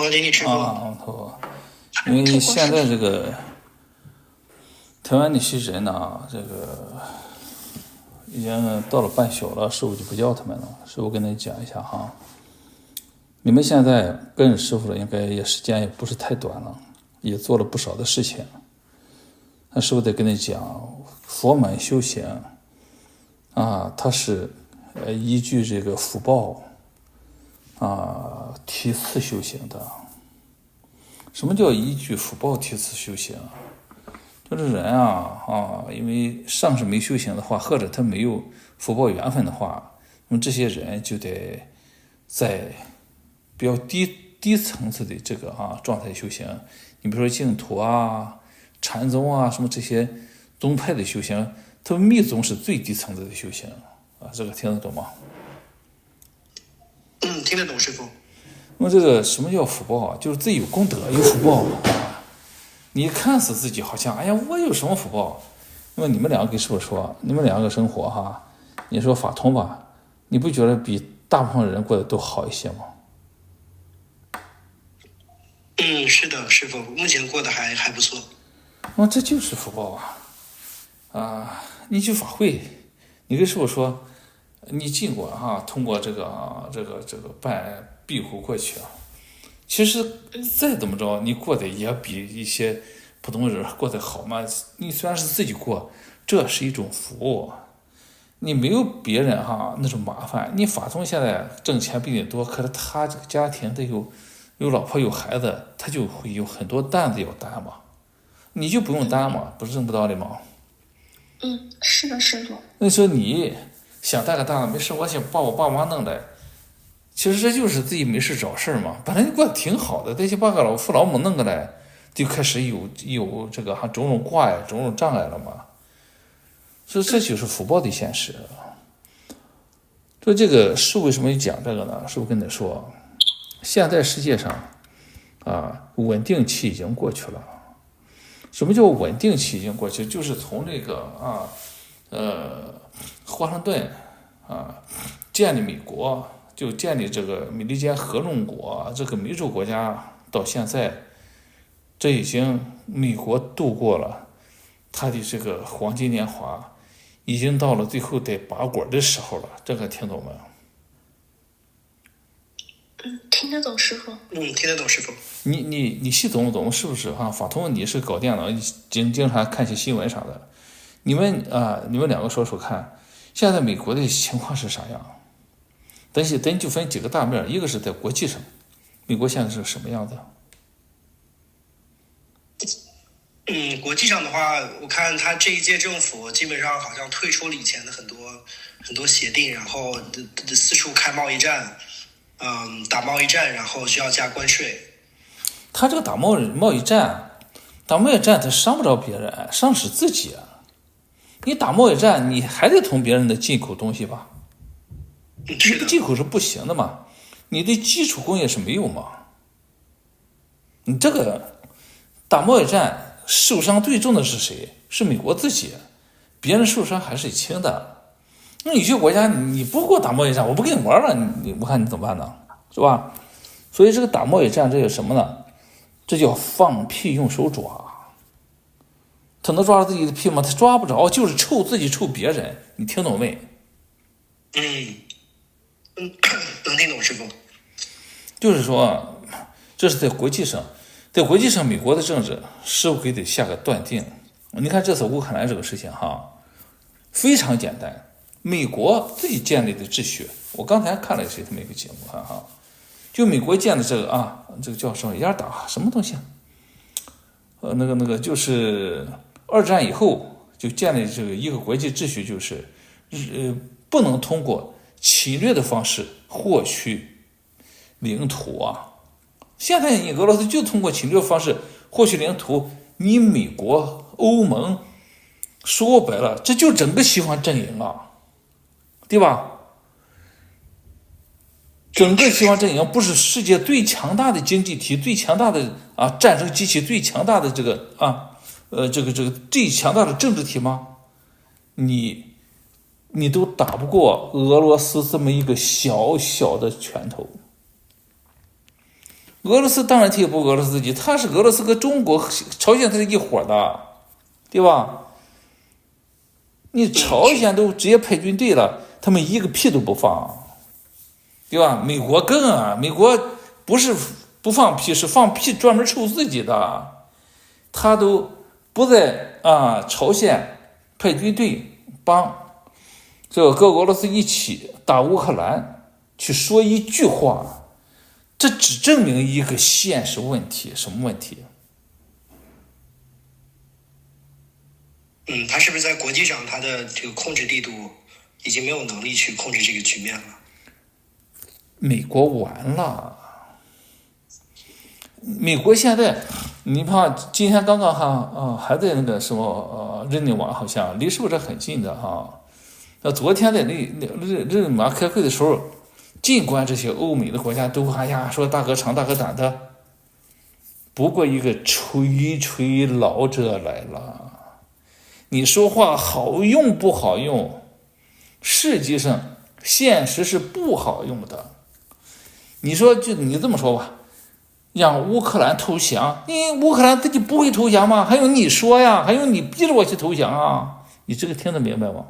王经理吃过啊，因为现在这个台湾那些人呢，这个已经到了半宿了，师傅就不叫他们了。师傅跟你讲一下哈，你们现在跟着师傅了，应该也时间也不是太短了，也做了不少的事情。那师傅得跟你讲，佛门修行啊，它是依据这个福报啊梯次修行的。什么叫依据福报梯次修行？就是人因为上世没修行的话，或者他没有福报缘分的话，那么这些人就得在比较低层次的这个状态修行。你比如说净土啊、禅宗啊，什么这些宗派的修行，他们密宗是最低层次的修行啊，这个听得懂吗？听得懂师傅。那么这个什么叫福报啊？就是自己有功德有福报啊。你看似自己好像，哎呀，我有什么福报？那么你们两个给师傅说，你们两个生活哈，你说法通吧，你不觉得比大部分人过得都好一些吗？是的，师傅，目前过得还不错。这就是福报啊！你去法会，你跟师傅说，你进过通过这个办庇护过去啊。其实再怎么着，你过得也比一些普通人过得好嘛。你虽然是自己过，这是一种服务，你没有别人那种麻烦。你法通现在挣钱比你多，可是他这个家庭得有老婆有孩子，他就会有很多担子要担嘛，你就不用担嘛，不是这么道理吗？是的，师傅。那时候你想担个担子，没事，我想把我爸妈弄来。其实这就是自己没事找事嘛，本来就过得挺好的，但是把个父老母弄过来，就开始有这个种种挂呀、种种障碍了嘛。所以这就是福报的现实。说这个师父为什么讲这个呢？师父跟你说，现在世界上稳定期已经过去了。什么叫稳定期已经过去？就是从这个华盛顿建立美国。就建立这个美利坚合众国这个民主国家到现在，这已经美国度过了他的这个黄金年华，已经到了最后得拔管的时候了。这个听懂没有？听得懂师傅。听得懂师傅。你系懂不懂？是不是法通你是搞电脑，经常看些新闻啥的。你们两个说说看，现在美国的情况是啥样？等就分几个大面，一个是在国际上，美国现在是什么样子？国际上的话，我看他这一届政府基本上好像退出了以前的很多协定，然后四处开贸易战，打贸易战，然后需要加关税。他这个打贸易战，他伤不着别人，伤是自己啊。你打贸易战，你还得从别人的进口东西吧？你的进口是不行的嘛，你的基础工业是没有嘛。你这个打贸易战受伤最重的是谁？是美国自己，别人受伤还是轻的。那有些国家你不给我打贸易战，我不跟你玩了，我看你怎么办呢？是吧？所以这个打贸易战这叫什么呢？这叫放屁用手抓。他能抓着自己的屁吗？他抓不着，就是臭自己臭别人。你听懂没？能听懂师傅。就是说，这是在国际上，美国的政治师傅给得下个断定。你看这次乌克兰这个事情非常简单，美国自己建立的秩序。我刚才看了谁他们一个节目就美国建的这个这个叫什么雅尔达什么东西那个就是二战以后就建立这个一个国际秩序，就是不能通过侵略的方式获取领土现在你俄罗斯就通过侵略方式获取领土，你美国、欧盟说白了，这就整个西方阵营对吧？整个西方阵营不是世界最强大的经济体、最强大的战争机器、最强大的这个最强大的政治体吗？你都打不过俄罗斯这么一个小小的拳头。俄罗斯当然替补俄罗斯自己，他是俄罗斯和中国、朝鲜他是一伙的，对吧？你朝鲜都直接派军队了，他们一个屁都不放，对吧？美国更啊，美国不是不放屁，是放屁专门抽自己的，他都不在朝鲜派军队帮这个和俄罗斯一起打乌克兰去说一句话，这只证明一个现实问题，什么问题？他是不是在国际上他的这个控制力度已经没有能力去控制这个局面了？美国完了，美国现在，你看今天刚刚还在那个什么日内瓦，好像离是不是很近的哈？那昨天在日内瓦开会的时候，尽管这些欧美的国家都说大哥长大哥短的，不过一个垂老者来了。你说话好用不好用？实际上，现实是不好用的。你说，就你这么说吧，让乌克兰投降，你乌克兰自己不会投降吗？还用你说呀？还用你逼着我去投降啊？你这个听得明白吗？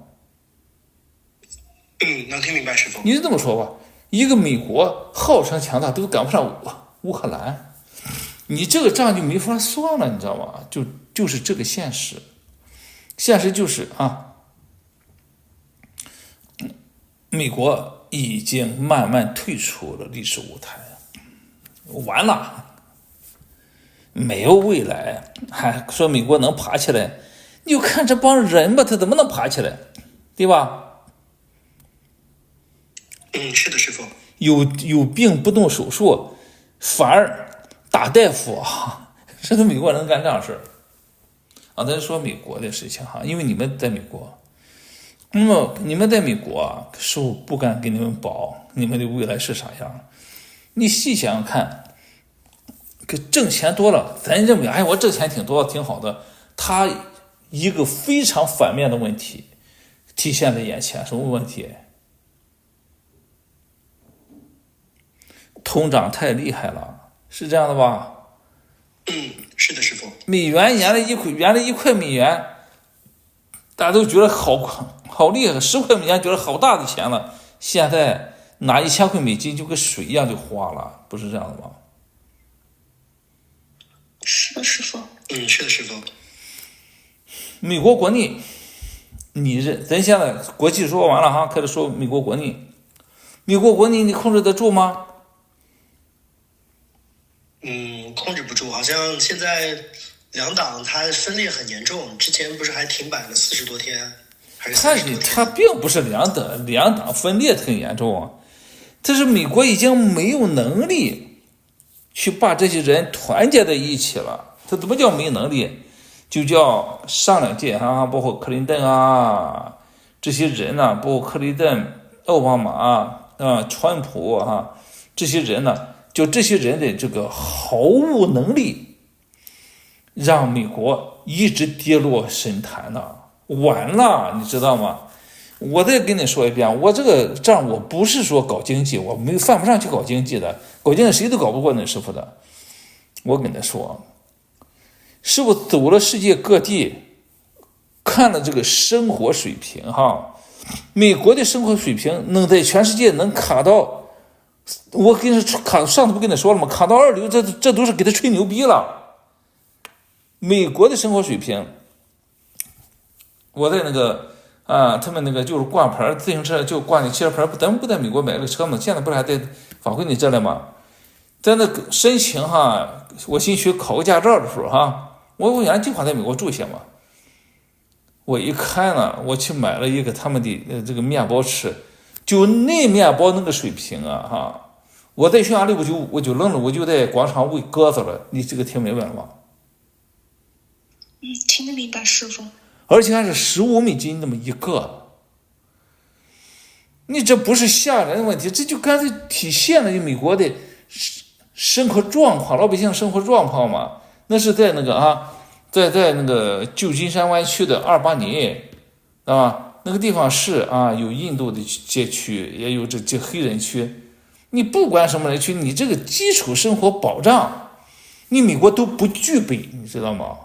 能听明白师傅。你就这么说吧，一个美国号称强大，都赶不上乌克兰，你这个仗就没法算了，你知道吗？就是这个现实。现实就是美国已经慢慢退出了历史舞台，完了，没有未来。还说美国能爬起来，你就看这帮人吧，他怎么能爬起来，对吧？是的，师傅。有病不动手术，反而打大夫这都美国人干这样事儿。咱说美国的事情因为你们在美国，那么你们在美国师傅不敢给你们保你们的未来是啥样。你细想想看，挣钱多了，咱认为我挣钱挺多挺好的，他一个非常反面的问题体现在眼前。什么问题？通胀太厉害了，是这样的吧？是的，师傅。美元原来1块美元，大家都觉得好厉害，10块美元觉得好大的钱了，现在拿1000块美金就跟水一样就花了，不是这样的吗？是的，师傅。是的，师傅。美国国内，咱现在国际说完了开始说美国国内，美国国内你控制得住吗？控制不住，好像现在两党它分裂很严重，之前不是还停摆了40多天，还是30多天？它并不是两党分裂很严重，这是美国已经没有能力去把这些人团结在一起了。他怎么叫没能力？就叫上两届包括克林顿这些人呢，包括克林顿、奥巴马川普这些人呢，就这些人的这个毫无能力，让美国一直跌落神坛了，完了，你知道吗？我再跟你说一遍，我这个账我不是说搞经济，我犯不上去搞经济的，搞经济谁都搞不过那师傅的。我跟他说，师傅走了世界各地，看了这个生活水平美国的生活水平能在全世界能卡到。我跟你说，上次不跟你说了吗？卡到2流，这都是给他吹牛逼了。美国的生活水平，我在那个他们那个就是挂牌自行车就挂那汽车牌，咱们不在美国买了个车吗？现在不是还在法国你这来吗？在那个申请我新学考个驾照的时候我原来计划在美国住一些嘛。我一看呢，我去买了一个他们的这个面包吃。就那面包那个水平我在匈牙利我就愣了，我就在广场喂鸽子了。你这个听明白了吗？听得明白，师傅。而且还是15美金那么一个，你这不是吓人的问题，这就干脆体现了美国的生活状况，老百姓生活状况嘛。那是在那个在那个旧金山湾区的阿尔巴尼那个地方是有印度的街区，也有这黑人区，你不管什么人群，你这个基础生活保障，你美国都不具备，你知道吗？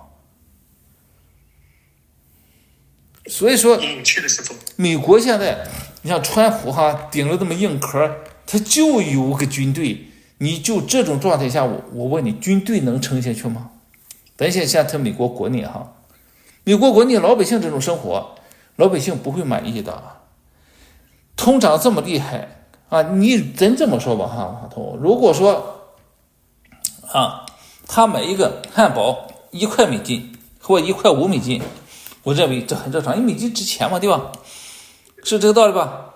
所以说，是的，师傅。美国现在，你像川普顶了这么硬壳，他就有个军队，你就这种状态下，我问你，军队能撑下去吗？咱现在他美国国内美国国内老百姓这种生活，老百姓不会满意的。通胀这么厉害你真这么说吧马通，如果说他买一个汉堡1块美金或1块5美金，我认为这很正常，因为美金值钱嘛，对吧？是这个道理吧？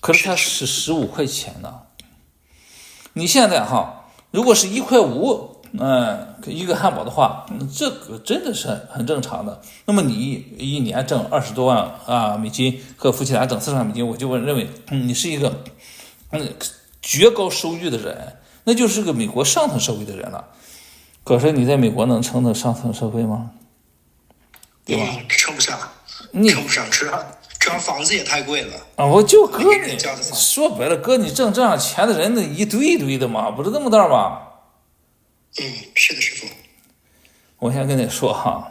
可是它是15块钱呢。你现在如果是1块5一个汉堡的话，这个真的是很正常的。那么你一年挣20多万美金，和夫妻俩挣40万美金，我就认为你是一个绝高收入的人，那就是个美国上层社会的人了。可是你在美国能撑得上层社会吗？对吧？撑不上，撑不上，主要房子也太贵了我就哥你说白了，哥你挣这样钱的人那一堆一堆的嘛，不是这么大吗？是的，师傅。我先跟你说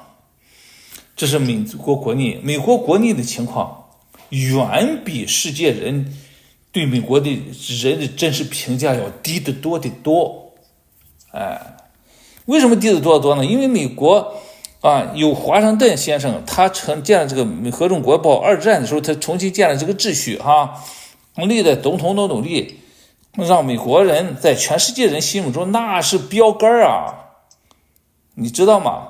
这是美国国内的情况，远比世界人对美国的人的真实评价要低得多得多。为什么低得多得多呢？因为美国有华盛顿先生，他建了这个合众国报，二战的时候他重新建了这个秩序历代总统都努力让美国人在全世界人心目中那是标杆你知道吗？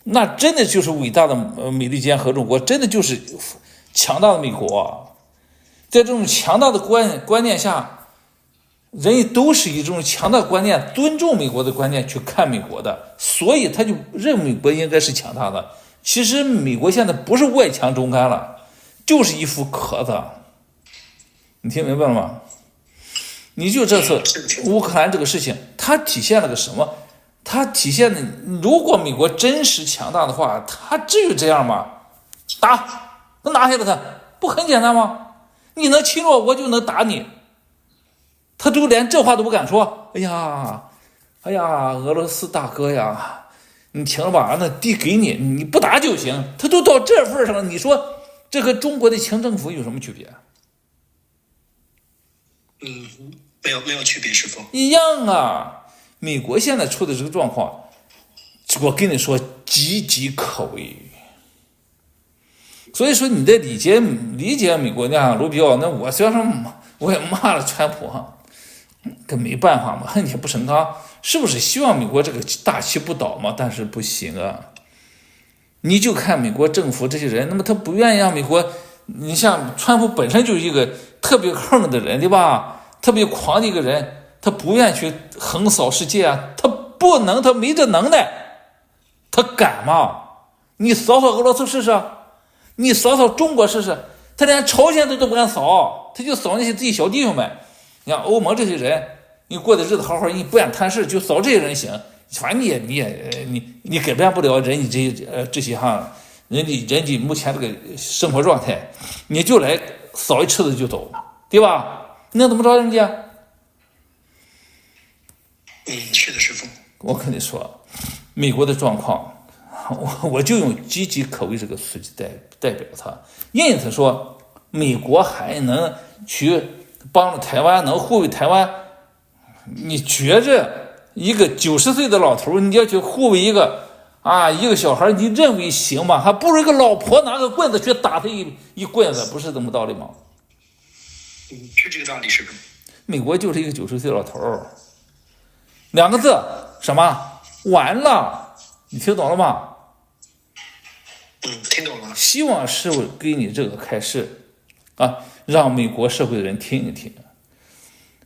那真的就是伟大的美利坚合众国，真的就是强大的美国。在这种强大的观念下，人都是以这种强大的观念，尊重美国的观念去看美国的，所以他就认为美国应该是强大的。其实美国现在不是外强中干了，就是一副壳子。你听明白了吗？你就这次乌克兰这个事情，它体现了个什么？它体现了，如果美国真实强大的话，它至于这样吗？能拿下来它，不很简单吗？你能侵略我就能打你，他都连这话都不敢说。哎呀，俄罗斯大哥呀，你听了吧，那地给你，你不打就行。他都到这份上了，你说这和中国的清政府有什么区别？没有区别，师傅。一样美国现在出的这个状况，我跟你说岌岌可危。所以说你得理解美国那卢比奥，那我虽然说我也骂了川普可没办法嘛，你也不成他是不是希望美国这个大旗不倒嘛？但是不行你就看美国政府这些人，那么他不愿意让美国，你像川普本身就是一个特别横的人，对吧？特别狂的一个人，他不愿去横扫世界他不能，他没这能耐，他敢吗？你扫扫俄罗斯试试，你扫扫中国试试，他连朝鲜都不敢扫，他就扫那些自己小弟兄们。你看欧盟这些人，你过的日子好好，你不敢谈事，就扫这些人行，反正你改变不了人家这些人家目前这个生活状态，你就来扫一车子就走，对吧？那怎么着人家？是的，师傅。我跟你说，美国的状况，我就用岌岌可危这个词去代表它。因此说，美国还能去帮助台湾，能护卫台湾，你觉着一个90岁的老头，你要去护卫一个小孩，你认为行吗？还不如一个老婆拿个棍子去打他一棍子，不是这么道理吗？是这个道理，是不是？美国就是一个90岁老头，2个字，什么？完了，你听懂了吗？听懂了。希望师傅给你这个开示让美国社会的人听一听，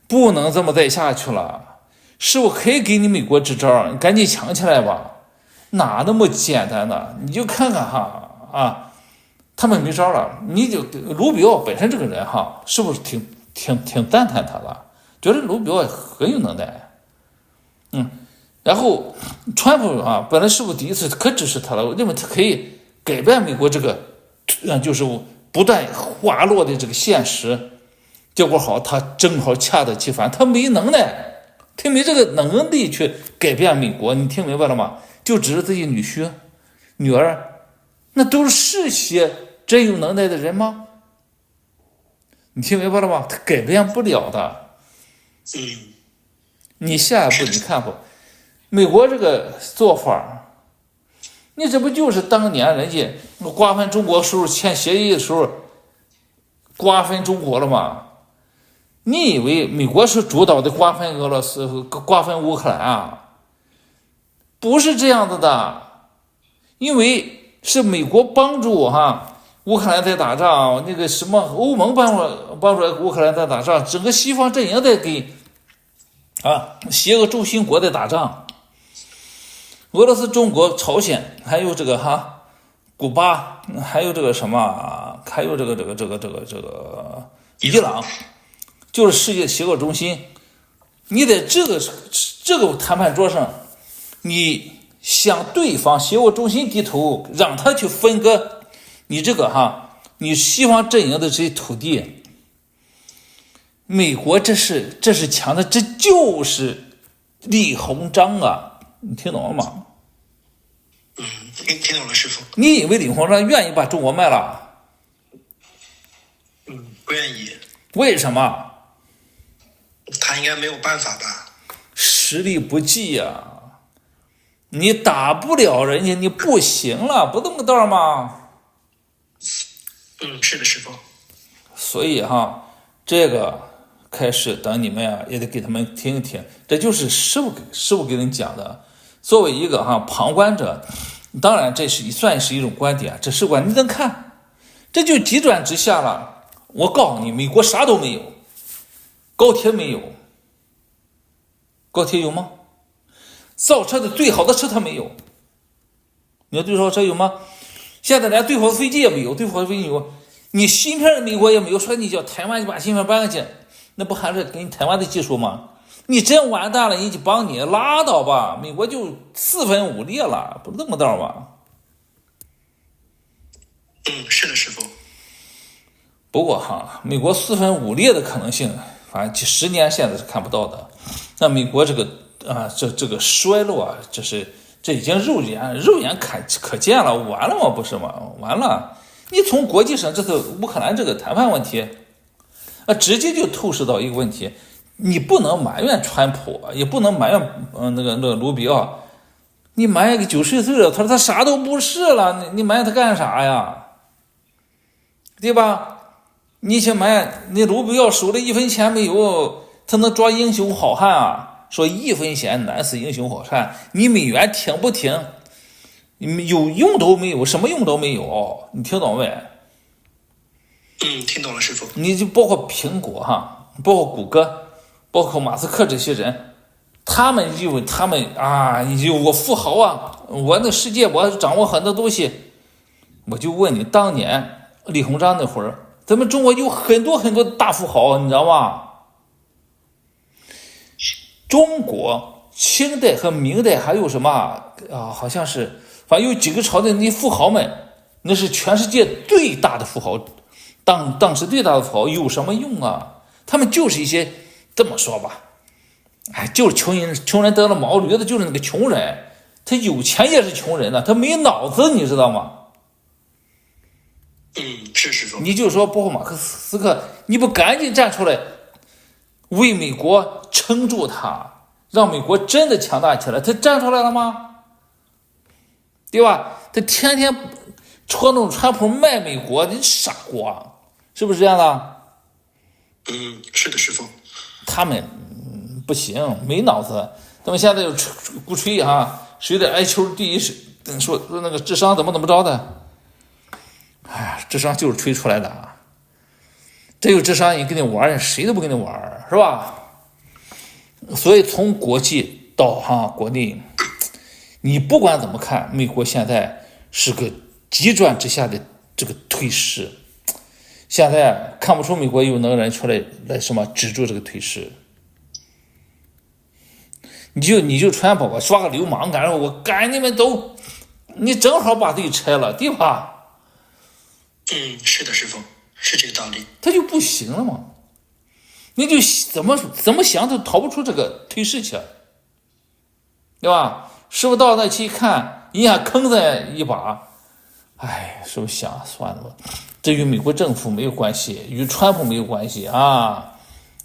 不能这么再下去了。师傅可以给你美国支招，你赶紧强起来吧。哪那么简单呢？你就看看他们没招了。你就卢比奥本身这个人是不是挺赞叹他的，觉得卢比奥很有能耐。然后川普本来师傅第一次可支持他了，我认为他可以改变美国这个就是不断滑落的这个现实，结果好，他正好恰得其反，他没能耐，他没这个能力去改变美国，你听明白了吗？就指着自己女婿、女儿，那都是些真有能耐的人吗？你听明白了吗？他改变不了的。你下一步你看不，美国这个做法，你这不就是当年人家瓜分中国时候签协议的时候瓜分中国了吗？你以为美国是主导的瓜分俄罗斯、瓜分乌克兰啊？不是这样子的，因为是美国帮助乌克兰在打仗，那个什么欧盟帮助乌克兰在打仗，整个西方阵营在给邪恶轴心国在打仗。俄罗斯、中国、朝鲜，还有这个古巴，还有这个什么，还有这个伊朗，就是世界邪恶中心。你在这个谈判桌上，你向对方邪恶中心低头，让他去分割你这个你西方阵营的这些土地，美国这是强的，这就是李鸿章啊，你听懂了吗？听懂了，师傅。你以为李鸿章愿意把中国卖了？不愿意。为什么？他应该没有办法吧？实力不济呀，你打不了人家，你不行了，不这么个道吗？是的，师傅。所以这个开始等你们也得给他们听一听，这就是师傅给你讲的。作为一个旁观者，当然这算是一种观点，这是观你能看，这就急转直下了。我告诉你，美国啥都没有，高铁没有，高铁有吗？造车的最好的车它没有，你说最好的车有吗？现在连最好的飞机也没有，最好的飞机有，你芯片的美国也没有，说你叫台湾就把芯片搬过去，那不还是给你台湾的技术吗？你真完蛋了，人家帮你拉倒吧，美国就4分5裂了，不是这么道吗？是的，师傅。不过美国4分5裂的可能性，反正10年现在是看不到的。那美国这个这个衰落啊，这已经肉眼可见了，完了吗？不是吗？完了！你从国际上这次乌克兰这个谈判问题，直接就透视到一个问题。你不能埋怨川普，也不能埋怨那个卢比奥，你埋怨个90岁了，他啥都不是了，你埋怨他干啥呀？对吧？你去埋怨那卢比奥手里1分钱没有，他能装英雄好汉啊？说1分钱难死英雄好汉，你美元挺不挺？有用都没有，什么用都没有，你听懂没？听懂了，师傅。你就包括苹果包括谷歌，包括马斯克这些人，他们以为他们我富豪啊，我那世界我掌握很多东西。我就问你，当年李鸿章那会儿，咱们中国有很多很多大富豪，你知道吗？中国清代和明代还有什么好像是反正有几个朝代那富豪们，那是全世界最大的富豪，当时最大的富豪有什么用啊？他们就是一些这么说吧，就是穷人得了毛驴子，就是那个穷人，他有钱也是穷人呢，他没脑子，你知道吗？是师傅。你就说包括马克思克，你不赶紧站出来为美国撑住他，让美国真的强大起来，他站出来了吗？对吧？他天天戳动川普卖美国，你傻瓜，是不是这样的？是的，师傅。他们不行，没脑子。他们现在又鼓吹谁的 IQ 第一是说那个智商怎么着的。智商就是吹出来的，这有智商你跟你玩，谁都不跟你玩，是吧？所以从国际到国内，你不管怎么看，美国现在是个急转直下的这个退势，现在看不出美国有能人出来什么止住这个退势。你就川普耍个流氓，感觉我赶你们走，你正好把自己拆了，对吧？是的，师傅，是这个道理。他就不行了嘛。你就怎么想都逃不出这个退市去，对吧？师傅到那去一看，一下坑在一把，哎，师傅想算了吧，这与美国政府没有关系，与川普没有关系啊，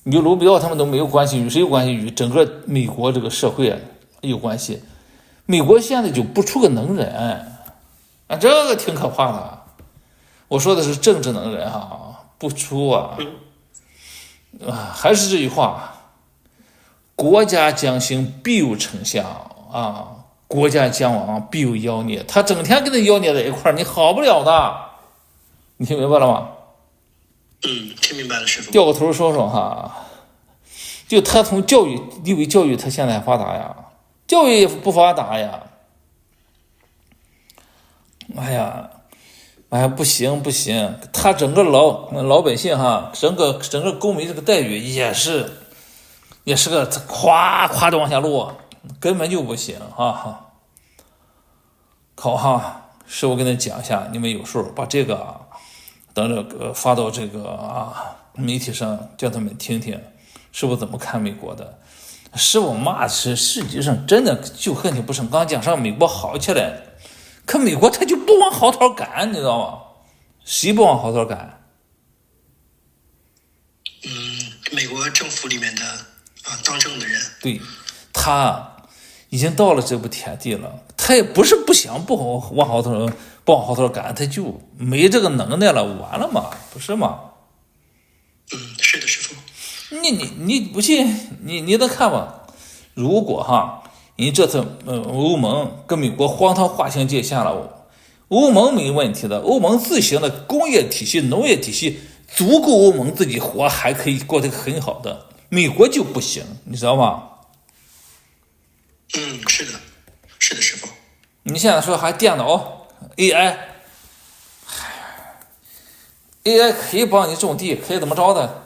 与卢比奥他们都没有关系，与谁有关系？与整个美国这个社会有关系。美国现在就不出个能人啊，这个挺可怕的。我说的是政治能人啊，不出啊。还是这句话，国家将兴必有丞相啊，国家将亡必有妖孽。他整天跟那妖孽在一块儿，你好不了的。你听明白了吗？听明白了，师傅。掉个头说说哈，就他从教育地位教育，他现在还发达呀，教育也不发达呀。哎呀，不行，他整个老百姓哈，整个公民这个待遇也是个夸的往下落，根本就不行哈。好哈，师傅跟他讲一下，你们有数，把这个等着发到这个媒体上，叫他们听听师傅怎么看美国的。师傅骂是实际上真的就恨铁不成钢，讲上美国好起来，可美国他就不往好头赶，你知道吗？谁不往好头赶？美国政府里面的当政的人，对，他已经到了这步田地了，他也不是不想不往好头赶，他就没这个能耐了，完了嘛，不是吗？是的，师傅。你不信，你能看吧？如果你这次欧盟跟美国荒唐划清界限了，欧盟没问题的，欧盟自行的工业体系、农业体系足够欧盟自己活，还可以过得很好的。美国就不行，你知道吗？是的，师傅。你现在说还电脑 AI 可以帮你种地，可以怎么着的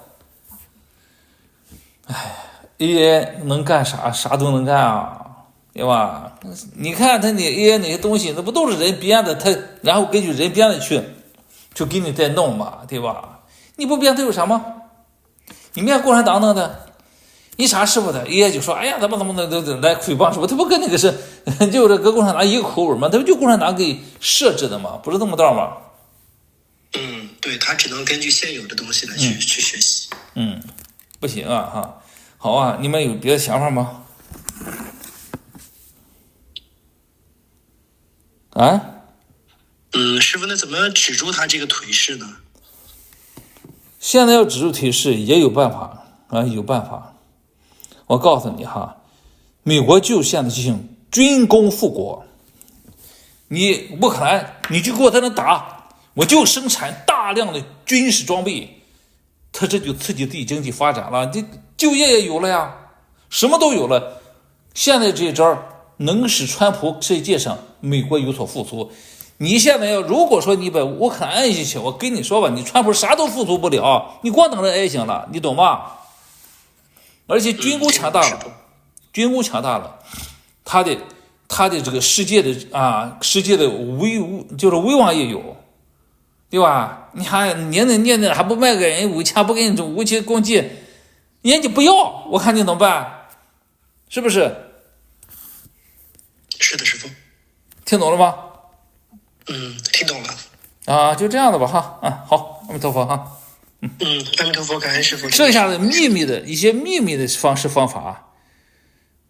？AI 能干啥？啥都能干啊，对吧？你看他那 AI 那些东西，那不都是人编的？他然后根据人编的去给你再弄嘛，对吧？你不编他有啥吗？你们共产党弄的，你啥师傅的 AI 就说，哎呀，怎么的来诽谤师傅，他不跟那个是就这跟共产党一个口吻吗？他不就共产党给设置的吗？不是这么道吗？对，他只能根据现有的东西来去学习。不行啊好啊，你们有别的想法吗？师傅，那怎么止住他这个颓势呢？现在要止住颓势也有办法有办法。我告诉你美国就现在进行军工复国。你乌克兰，你就给我在那打，我就生产大量的军事装备，他这就刺激自己经济发展了，这就业也有了呀，什么都有了。现在这一招能使川普世界上美国有所复苏。你现在如果说你把乌克兰挨下去，我跟你说吧，你川普啥都复苏不了，你光等着挨行了，你懂吗？而且军工强大了，他的这个世界的威望也有，对吧？你还你还不卖给人武器，还不给你武器攻击，人家不要，我看你怎么办？是不是？是的，师傅。听懂了吗？听懂了。就这样的吧好，阿弥陀佛阿弥陀佛，感恩师傅。剩下的一些秘密的方式方法，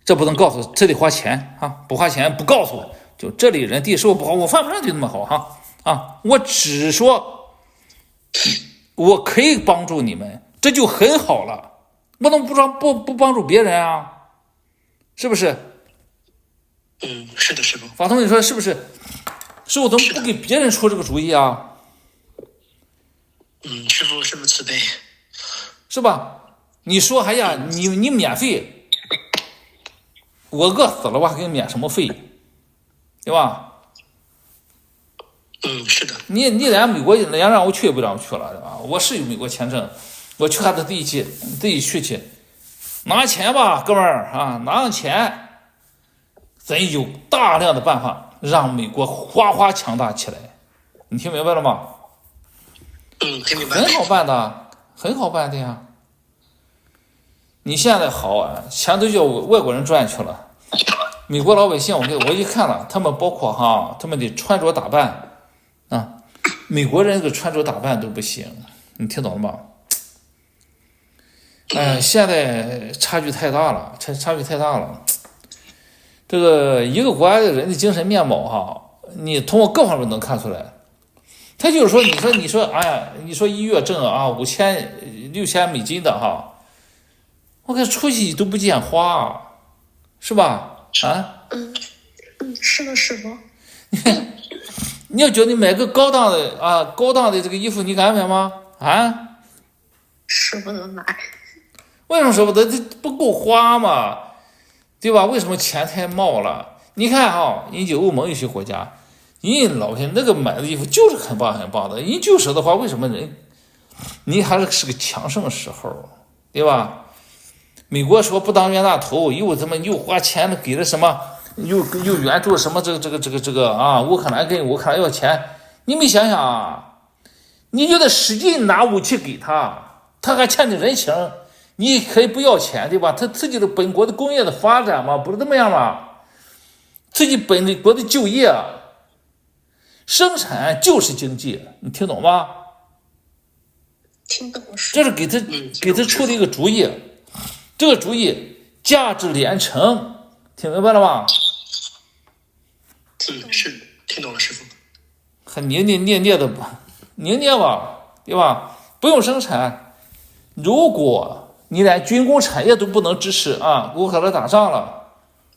这不能告诉，这得花钱不花钱不告诉我。就这里人地收不好，我犯不上就那么好我只说我可以帮助你们，这就很好了，不能不帮助别人是不是？是的，师傅。法通，你说是不是？师傅怎么不给别人出这个主意师傅慈悲，是吧？你说哎呀，你免费，我饿死了，我还给你免什么费，对吧？是的。你连美国人家让我去也不让我去了，对吧？我是有美国签证，我去还得自己去，拿钱吧，哥们儿拿钱，咱有大量的办法让美国哗强大起来，你听明白了吗？听明白了。很好办的呀。你现在好啊，钱都叫外国人赚去了。美国老百姓，我一看了，他们包括他们的穿着打扮啊，美国人这个穿着打扮都不行，你听懂了吗？现在差距太大了，差距太大了。这个一个国家的人的精神面貌你通过各方面能看出来。他就是说，你说，哎呀，你说一月挣5000、6000美金的我看出去都不见花，是吧？是的，师傅。你要叫你买个高档的这个衣服，你敢买吗？舍不得买。为什么舍不得？这不够花嘛，对吧？为什么钱太冒了？你看人家欧盟有些国家，人家老百姓那个买的衣服就是很棒很棒的，人就舍得花。为什么你还是个强盛时候，对吧？美国说不当冤大头，又花钱给了什么，又援助什么这个乌克兰跟乌克兰要钱，你没想想你就得使劲拿武器给他还欠你人情，你可以不要钱，对吧？他刺激了本国的工业的发展嘛，不是这么样吗？刺激本国的就业，生产就是经济，你听懂吗？听懂了，这是给他出的一个主意，这个主意价值连城，听明白了吗？是听懂了，师傅。很捏的吧，捏吧，对吧？不用生产，如果你连军工产业都不能支持乌克兰打仗了，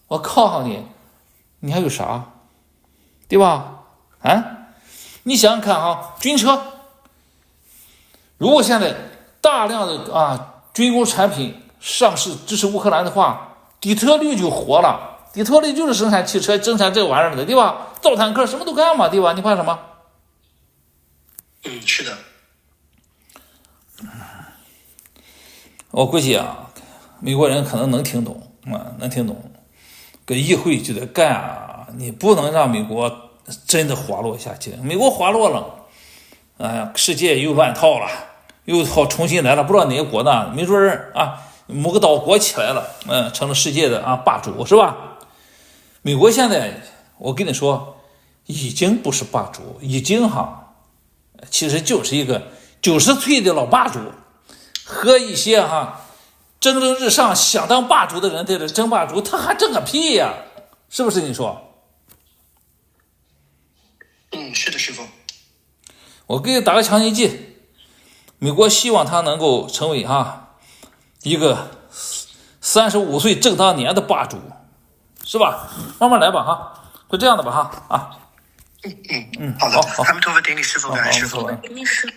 我告诉你还有啥？对吧？你想想看军车，如果现在大量的军工产品上市支持乌克兰的话，底特律就活了。底特律就是生产汽车、生产这个玩意儿的，对吧？造坦克什么都干嘛，对吧？你怕什么？是的。我估计美国人可能能听懂能听懂。跟议会就得干你不能让美国真的滑落下去。美国滑落了，世界又乱套了，又重新来了，不知道哪个国呢？没准某个岛国起来了，成了世界的霸主，是吧？美国现在我跟你说，已经不是霸主，已经其实就是一个90岁的老霸主，和一些蒸蒸日上想当霸主的人在这争霸主，他还争个屁呀，是不是？你说？是的，师傅。我给你打个强心剂，美国希望他能够成为一个35岁正当年的霸主，是吧？慢慢来吧就这样的吧好的，他们托付顶礼师傅，感恩师傅。顶礼师傅。